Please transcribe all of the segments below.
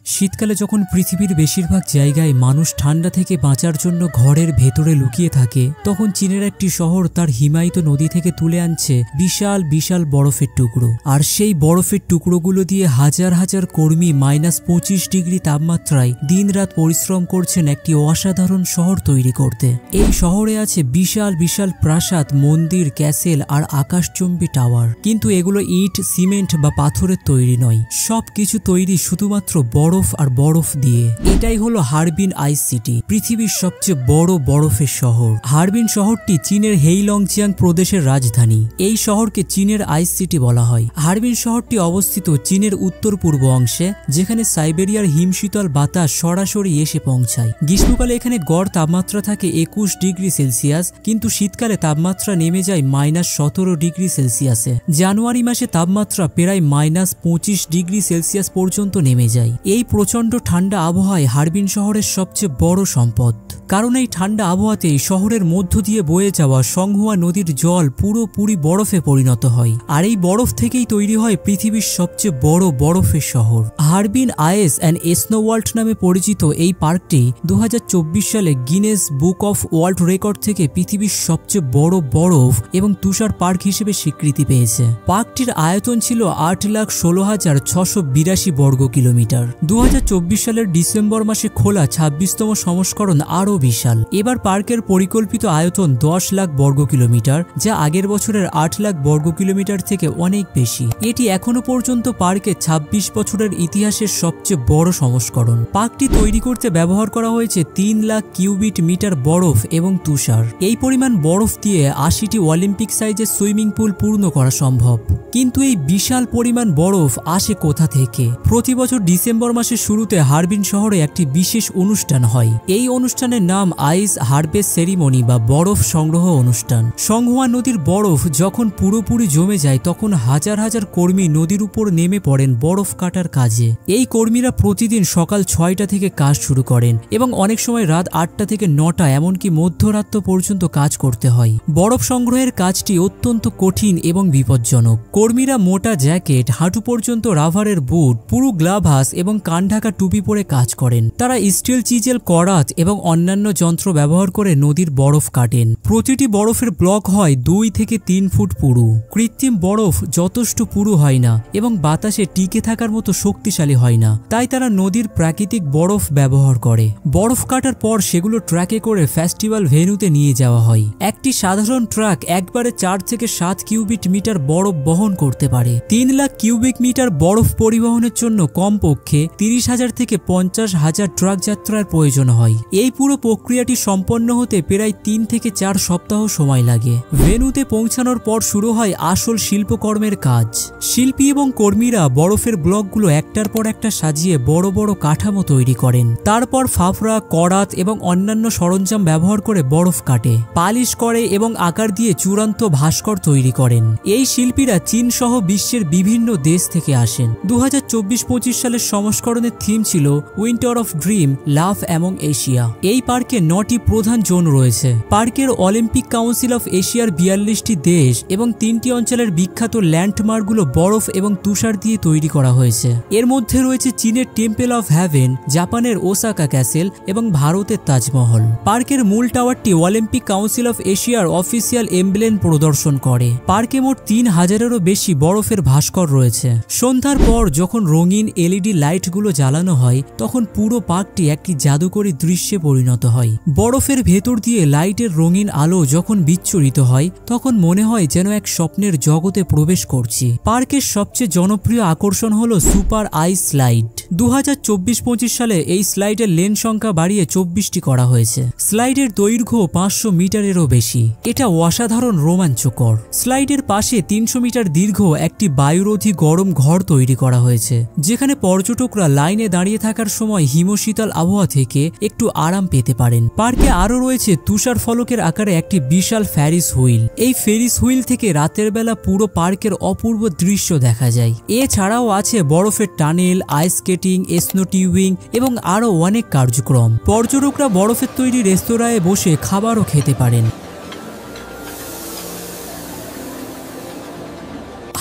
শীতকালে যখন পৃথিবীর বেশিরভাগ জায়গায় মানুষ ঠান্ডা থেকে বাঁচার জন্য ঘরের ভেতরে লুকিয়ে থাকে, তখন চীনের একটি শহর তার হিমায়িত নদী থেকে তুলে আনছে বিশাল বিশাল বরফের টুকরো। আর সেই বরফের টুকরোগুলো দিয়ে হাজার হাজার কর্মী -25 ডিগ্রি তাপমাত্রায় দিনরাত পরিশ্রম করছেন একটি অসাধারণ শহর তৈরি করতে। এই শহরে আছে বিশাল বিশাল প্রাসাদ, মন্দির, ক্যাসেল আর আকাশচুম্বী টাওয়ার। কিন্তু এগুলো ইট, সিমেন্ট বা পাথরের তৈরি নয়, সবকিছু তৈরি শুধুমাত্র বরফ আর বরফ দিয়ে। এটাই হলো হারবিন আইস সিটি, পৃথিবীর সবচেয়ে বড় বরফের শহর। হারবিন শহরটি চীনের হেইলংজিয়াং প্রদেশের রাজধানী। এই শহরকে চীনের আইস সিটি বলা হয়। হারবিন শহরটি অবস্থিত চীনের উত্তর পূর্ব অংশে, যেখানে সাইবেরিয়ার হিমশীতল বাতাস সরাসরি এসে পৌঁছায়। গ্রীষ্মকালে এখানে গড় তাপমাত্রা থাকে 21 ডিগ্রি সেলসিয়াস, কিন্তু শীতকালে তাপমাত্রা নেমে যায় -17 ডিগ্রি সেলসিয়াসে। জানুয়ারি মাসে তাপমাত্রা প্রায় -25 ডিগ্রি সেলসিয়াস পর্যন্ত নেমে যায়। এই প্রচণ্ড ঠান্ডা আবহাওয়ায় হারবিন শহরের সবচেয়ে বড় সম্পদ, কারণ এই ঠান্ডা আবহাওয়াতেই শহরের মধ্য দিয়ে বয়ে যাওয়া সংহুয়া নদীর জল পুরোপুরি বরফে পরিণত হয়। আর এই বরফ থেকেই তৈরি হয় পৃথিবীর সবচেয়ে বড় বরফের শহর। Harbin ice and snow world নামে পরিচিত এই পার্কটি 2024 সালে Guinness book of world record থেকে পৃথিবীর সবচেয়ে বড় বরফ এবং তুষার পার্ক হিসেবে স্বীকৃতি পেয়েছে। পার্কটির আয়তন ছিল 8,16,682 বর্গ কিলোমিটার। 2024 সালের ডিসেম্বর মাসে খোলা 26তম সংস্করণ আরও বিশাল। এবার পার্কের পরিকল্পিত আয়তন 10 লাখ বর্গ কিলোমিটার, যা আগের বছরের 8 লাখ বর্গ কিলোমিটার থেকে অনেক বেশি। এটি এখনো পর্যন্ত পার্কের 26 বছরের ইতিহাসের সবচেয়ে বড় সংস্করণ। পার্কটি তৈরি করতে ব্যবহার করা হয়েছে 3 লাখ কিউবিক মিটার বরফ এবং তুষার। এই পরিমাণ বরফ দিয়ে 80টি অলিম্পিক সাইজের সুইমিং পুল পূর্ণ করা সম্ভব। কিন্তু এই বিশাল পরিমাণ বরফ আসে কোথা থেকে? প্রতি বছর ডিসেম্বর মাসের শুরুতে হারবিন শহরে একটি বিশেষ অনুষ্ঠান হয়। এই অনুষ্ঠানের নাম আইস হারভেস্ট সেরিমনি বা বরফ সংগ্রহ অনুষ্ঠান। সংহুয়া নদীর বরফ যখন পুরোপুরি জমে যায়, তখন হাজার হাজার কর্মী নদীর উপর নেমে পড়েন বরফ কাটার কাজে। এই কর্মীরা প্রতিদিন সকাল 6টা থেকে কাজ শুরু করেন এবং অনেক সময় রাত 8টা থেকে 9টা, এমনকি মধ্যরাত্র পর্যন্ত কাজ করতে হয়। বরফ সংগ্রহের কাজটি অত্যন্ত কঠিন এবং বিপজ্জনক। কর্মীরা মোটা জ্যাকেট, হাঁটু পর্যন্ত রাবারের বুট, পুরো গ্লাভস এবং কান ঢাকা টুপি পরে কাজ করেন। তারা স্টিল চিজেল, করাত এবং অন্যান্য যন্ত্র ব্যবহার করে নদীর বরফ কাটেন। প্রতিটি বরফের ব্লক হয় 2 থেকে 3 ফুট পুরু। কৃত্রিম বরফ যথেষ্ট পুরু হয় না এবং বাতাসে টিকে থাকার মতো শক্তিশালী হয় না, তাই তারা নদীর প্রাকৃতিক বরফ ব্যবহার করে। বরফ কাটার পর সেগুলো ট্রাকে করে ফেস্টিভ্যাল ভেন্যুতে নিয়ে যাওয়া হয়। একটি সাধারণ ট্রাক একবারে 4 থেকে 7 কিউবিক মিটার বরফ বহন করতে পারে। 3 লাখ কিউবিক মিটার বরফ পরিবহনের জন্য কমপক্ষে 30,000 থেকে 50,000 ট্রাক যাত্রার প্রয়োজন হয়। এই পুরো প্রক্রিয়াটি সম্পন্ন হতে প্রায় 3 থেকে 4 সপ্তাহ সময় লাগে। ভেন্যুতে পৌঁছানোর পর শুরু হয় আসল শিল্পকর্মের কাজ। শিল্পী এবং কর্মীরা বরফের ব্লকগুলো একটার পর একটা সাজিয়ে বড় বড় কাঠামো তৈরি করেন। তারপর ফাফড়া, করাত এবং অন্যান্য সরঞ্জাম ব্যবহার করে বরফ কাটে, পালিশ করে এবং আকার দিয়ে চূড়ান্ত ভাস্কর তৈরি করেন। এই শিল্পীরা চীন সহ বিশ্বের বিভিন্ন দেশ থেকে আসেন। 2024-25 সালের সংস্করণের থিম ছিল winter of dream, love among Asia. এই পার্কে 9টি প্রধান জোন রয়েছে। পার্কের অলিম্পিক কাউন্সিল অফ এশিয়ার 42টি দেশ এবং 3টি অঞ্চলের বিখ্যাত ল্যান্ডমার্কগুলো বরফ এবং তুষার দিয়ে তৈরি করা হয়েছে। এর মধ্যে রয়েছে চীনের টেম্পল অফ হ্যাভেন, জাপানের ওসাকা ক্যাসেল এবং ভারতের তাজমহল। পার্কের মূল টাওয়ারটি অলিম্পিক কাউন্সিল অফ এশিয়ার অফিসিয়াল এমব্লেম প্রদর্শন করে। পার্কে মোট 3000-এরও বেশি বরফের ভাস্কর রয়েছে। সন্ধ্যার পর যখন রঙিন এলইডি লাইটগুলো জ্বালানো হয়, তখন পুরো পার্কটি একটি জাদুকরী দৃশ্যে পরিণত হয়। বরফের ভেতর দিয়ে লাইটের রঙিন আলো যখন বিচ্ছুরিত হয়, তখন মনে হয় যেন এক স্বপ্নের জগতে প্রবেশ করছি। পার্কের সবচেয়ে জনপ্রিয় আকর্ষণ হলো সুপার আইস স্লাইড। 2024-25 সালে এই স্লাইডের লেন সংখ্যা বাড়িয়ে 24টি করা হয়েছে। স্লাইডের দৈর্ঘ্য 500 মিটারেরও বেশি। এটা অসাধারণ রোমাঞ্চকর। স্লাইডের পাশে 300 মিটার দীর্ঘ একটি বায়ুরোধী গরম ঘর তৈরি করা হয়েছে, যেখানে পর্যটকরা লাইনে দাঁড়িয়ে থাকার সময় হিমশীতল আবহাওয়া থেকে একটু আরাম পেতে পারেন। পার্কে আরও রয়েছে তুষার ফলকের আকারে একটি বিশাল ফেরিস হুইল। এই ফেরিস হুইল থেকে রাতের বেলা পুরো পার্কের অপূর্ব দৃশ্য দেখা যায়। এছাড়াও আছে বরফের tunnel, ice skating, snow tubing এবং আরও অনেক কার্যক্রম। পর্যটকরা বরফের তৈরি রেস্তোরাঁয় বসে খাবারও খেতে পারেন।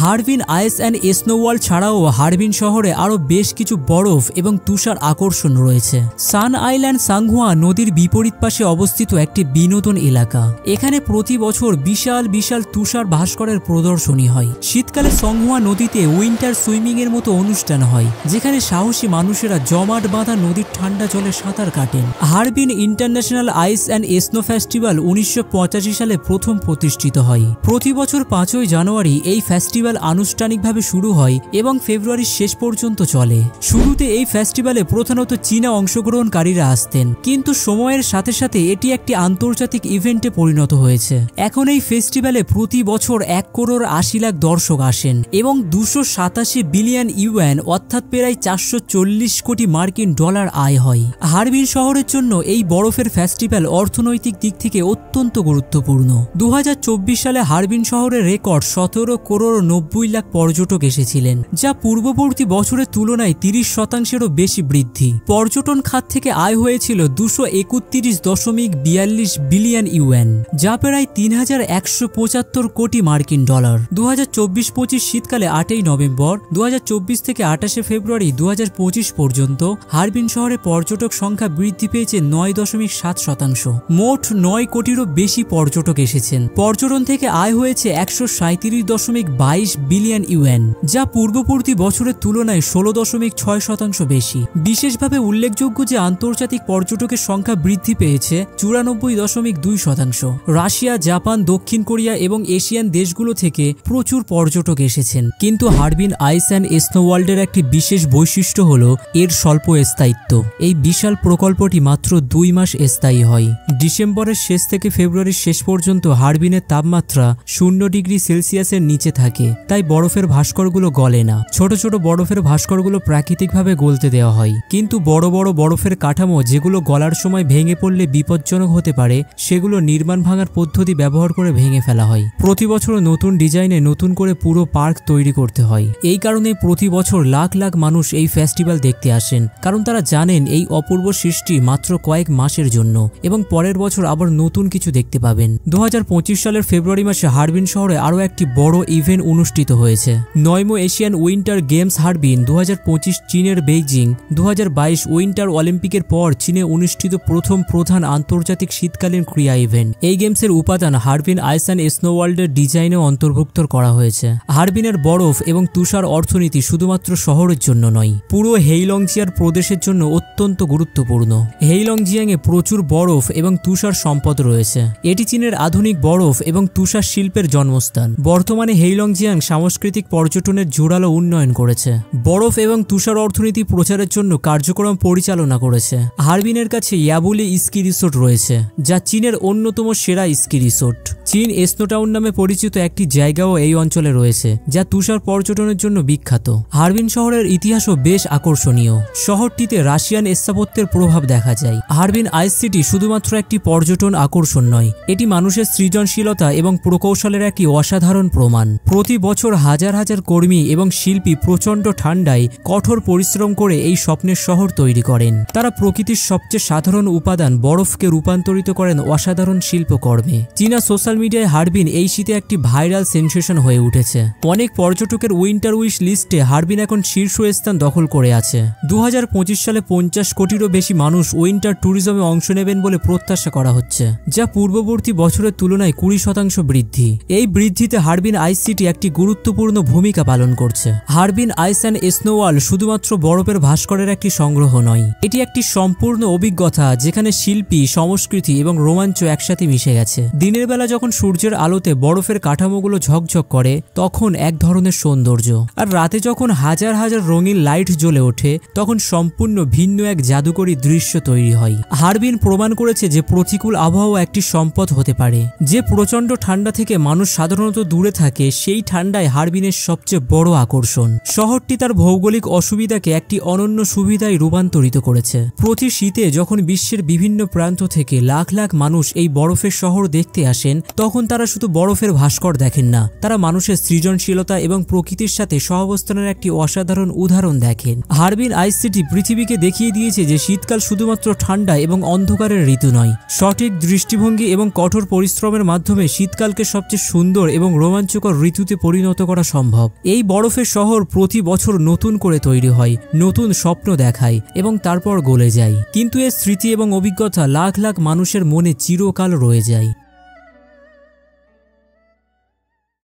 Harbin ice and snow world ছাড়াও হারবিন শহরে আরও বেশ কিছু বরফ এবং তুষার আকর্ষণ রয়েছে। সান আইল্যান্ড সাংহুয়া নদীর বিপরীত পাশে অবস্থিত একটি বিনোদন এলাকা। এখানে প্রতি বছর বিশাল বিশাল তুষার ভাস্করের প্রদর্শনী হয়। শীতকালে সংহুয়া নদীতে উইন্টার সুইমিং এর মতো অনুষ্ঠান হয়, যেখানে সাহসী মানুষেরা জমাট বাঁধা নদীর ঠান্ডা জলে সাঁতার কাটেন। Harbin international ice and snow festival 1985 সালে প্রথম প্রতিষ্ঠিত হয়। প্রতি বছর 5ই জানুয়ারি এই ফেস্টিভ্যাল আনুষ্ঠানিকভাবে শুরু হয় এবং ফেব্রুয়ারির শেষ পর্যন্ত চলে। শুরুতে এই ফেস্টিভ্যালে প্রধানত চীনা অংশগ্রহণকারীরা আসতেন, কিন্তু সময়ের সাথে সাথে এটি একটি আন্তর্জাতিক ইভেন্টে পরিণত হয়েছে। এখন এই ফেস্টিভ্যালে প্রতি বছর 1,80,00,000 দর্শক আসেন এবং 287 বিলিয়ন ইউএন অর্থাৎ প্রায় 440 কোটি মার্কিন ডলার আয় হয়। হারবিন শহরের জন্য এই বরফের ফেস্টিভ্যাল অর্থনৈতিক দিক থেকে অত্যন্ত গুরুত্বপূর্ণ। 2024 সালে হারবিন শহরের রেকর্ড 17,90,00,000 পর্যটক এসেছিলেন, যা পূর্ববর্তী বছরের তুলনায় 30%-এরও বেশি বৃদ্ধি। পর্যটন খাত থেকে আয় হয়েছিল 231.42 বিলিয়ন ইউএন, যা প্রায় 3,175 কোটি মার্কিন ডলার। 2024-25 শীতকালে 8ই নভেম্বর 2024 থেকে 28 ফেব্রুয়ারি 2025 পর্যন্ত হারবিন শহরে পর্যটক সংখ্যা বৃদ্ধি পেয়েছে 9.7%। মোট 9 কোটিরও বেশি পর্যটক এসেছেন। পর্যটন থেকে আয় হয়েছে 137.22 বিলিয়ন ইউএন, যা পূর্ববর্তী বছরের তুলনায় 16.6% বেশি। বিশেষভাবে উল্লেখযোগ্য যে আন্তর্জাতিক পর্যটকের সংখ্যা বৃদ্ধি পেয়েছে 94.2%। রাশিয়া, জাপান, দক্ষিণ কোরিয়া এবং এশিয়ান দেশগুলো থেকে প্রচুর পর্যটক এসেছেন। কিন্তু হারবিন আইস অ্যান্ড স্নো ওয়ার্ল্ডের একটি বিশেষ বৈশিষ্ট্য হল এর স্বল্প স্থায়িত্ব। এই বিশাল প্রকল্পটি মাত্র 2 মাস স্থায়ী হয়। ডিসেম্বরের শেষ থেকে ফেব্রুয়ারির শেষ পর্যন্ত হারবিনের তাপমাত্রা 0 ডিগ্রি সেলসিয়াসের নিচে থাকে, তাই বরফের ভাস্করগুলো গলে না। ছোট ছোট বরফের ভাস্করগুলো প্রাকৃতিকভাবে গলতে দেওয়া হয়, কিন্তু বড় বড় বরফের কাঠামো যেগুলো গলার সময় ভেঙে পড়লে বিপজ্জনক হতে পারে, সেগুলো নির্মাণ ভাঙার পদ্ধতি ব্যবহার করে ভেঙে ফেলা হয়। প্রতি বছর নতুন ডিজাইনে নতুন করে পুরো পার্ক তৈরি করতে হয়। এই কারণে প্রতি বছর লাখ লাখ মানুষ এই ফেস্টিভ্যাল দেখতে আসেন, কারণ তারা জানেন এই অপূর্ব সৃষ্টি মাত্র কয়েক মাসের জন্য এবং পরের বছর আবার নতুন কিছু দেখতে পাবেন। 2025 সালের ফেব্রুয়ারি মাসে হারবিন শহরে আরও একটি বড় ইভেন্ট অনুষ্ঠিত হয়েছে। 9ম এশিয়ান উইন্টার গেমস হারবিন 2025 চীনের বেইজিং। 2022 উইন্টার অলিম্পিকের পর চীনে অনুষ্ঠিত প্রথম প্রধান আন্তর্জাতিক শীতকালীন ক্রীড়া ইভেন্ট। এই গেমসের উপাদান হারবিন আইস অ্যান্ড স্নো ওয়ার্ল্ডের ডিজাইনেও অন্তর্ভুক্ত করা হয়েছে। হারবিনের বরফ এবং তুষার অর্থনীতি শুধুমাত্র শহরের জন্য নয়, পুরো হেইলংজিয়ার প্রদেশের জন্য অত্যন্ত গুরুত্বপূর্ণ। হেইলংজিয়াংয়ে প্রচুর বরফ এবং তুষার সম্পদ রয়েছে। এটি চীনের আধুনিক বরফ এবং তুষার শিল্পের জন্মস্থান। বর্তমানে হেইলংজিয়াং সাংস্কৃতিক পর্যটনের জোরালো উন্নয়ন করেছে, বরফ এবং তুষার অর্থনীতি প্রচারের জন্য কার্যক্রম পরিচালনা করেছে। হারবিনের কাছে ইয়াবুলি স্কি রিসোর্ট রয়েছে, যা চীনের অন্যতম সেরা স্কি রিসোর্ট। চীন স্নোটাউন নামে পরিচিত একটি জায়গাও এই অঞ্চলে রয়েছে, যা তুষার পর্যটনের জন্য বিখ্যাত। হারবিন শহরের ইতিহাসও বেশ আকর্ষণীয়। শহরটিতে রাশিয়ান স্থাপত্যের প্রভাব দেখা যায়। হারবিন আইস সিটি শুধুমাত্র একটি পর্যটন আকর্ষণ নয়, এটি মানুষের সৃজনশীলতা এবং প্রকৌশলের একটি অসাধারণ প্রমাণ। প্রতি বছর হাজার হাজার কর্মী এবং শিল্পী প্রচণ্ড ঠান্ডায় কঠোর পরিশ্রম করে এই স্বপ্নের শহর তৈরি করেন। তারা প্রকৃতির সবচেয়ে সাধারণ উপাদান বরফকে রূপান্তরিত করেন অসাধারণ শিল্পকর্মে। চীনা সোশ্যাল মিডিয়ায় হারবিন এই শীতে একটি ভাইরাল সেনসেশন হয়ে উঠেছে। অনেক পর্যটকের উইন্টার উইশ লিস্টে হারবিন এখন শীর্ষ স্থান দখল করে আছে। 2025 সালে 50 কোটিরও বেশি মানুষ উইন্টার ট্যুরিজমে অংশ নেবেন বলে প্রত্যাশা করা হচ্ছে, যা পূর্ববর্তী বছরের তুলনায় 20% বৃদ্ধি। এই বৃদ্ধিতে হারবিন আইস সিটি একটি গুরুত্বপূর্ণ ভূমিকা পালন করছে। Harbin ice and snow world শুধুমাত্র বরফের ভাস্করের একটি সংগ্রহ নয়, এটি একটি সম্পূর্ণ অভিজ্ঞতা যেখানে শিল্পী, সংস্কৃতি এবং রোমাঞ্চ একসাথে মিশে গেছে। দিনের বেলা যখন সূর্যের আলোতে বরফের কাঠামোগুলো ঝকঝক করে তখন এক ধরনের সৌন্দর্য, আর রাতে যখন হাজার হাজার রঙিন লাইট জ্বলে ওঠে তখন সম্পূর্ণ ভিন্ন এক জাদুকরী দৃশ্য তৈরি হয়। হারবিন প্রমাণ করেছে যে প্রতিকূল আবহাওয়া একটি সম্পদ হতে পারে। যে প্রচণ্ড ঠান্ডা থেকে মানুষ সাধারণত দূরে থাকে, সেই ঠান্ডায় হারবিনের সবচেয়ে বড় আকর্ষণ। শহরটি তার ভৌগোলিক অসুবিধাকে একটি অনন্য সুবিধায় রূপান্তরিত করেছে। প্রতি শীতে যখন বিশ্বের বিভিন্ন প্রান্ত থেকে লাখ লাখ মানুষ এই বরফের শহর দেখতে আসেন, তখন তারা শুধু বরফের ভাস্কর দেখেন না, তারা মানুষের সৃজনশীলতা এবং প্রকৃতির সাথে সহাবস্থানের একটি অসাধারণ উদাহরণ দেখেন। হারবিন আইস সিটি পৃথিবীকে দেখিয়ে দিয়েছে যে শীতকাল শুধুমাত্র ঠান্ডা এবং অন্ধকারের ঋতু নয়। সঠিক দৃষ্টিভঙ্গি এবং কঠোর পরিশ্রমের মাধ্যমে শীতকালকে সবচেয়ে সুন্দর এবং রোমাঞ্চকর ঋতুতে পরিণত করা সম্ভব। এই বরফের শহর প্রতি বছর নতুন করে তৈরি হয়, নতুন স্বপ্ন দেখায় এবং তারপর গলে যায়, কিন্তু এর স্মৃতি এবং অভিজ্ঞতা লাখ লাখ মানুষের মনে চিরকাল রয়ে যায়।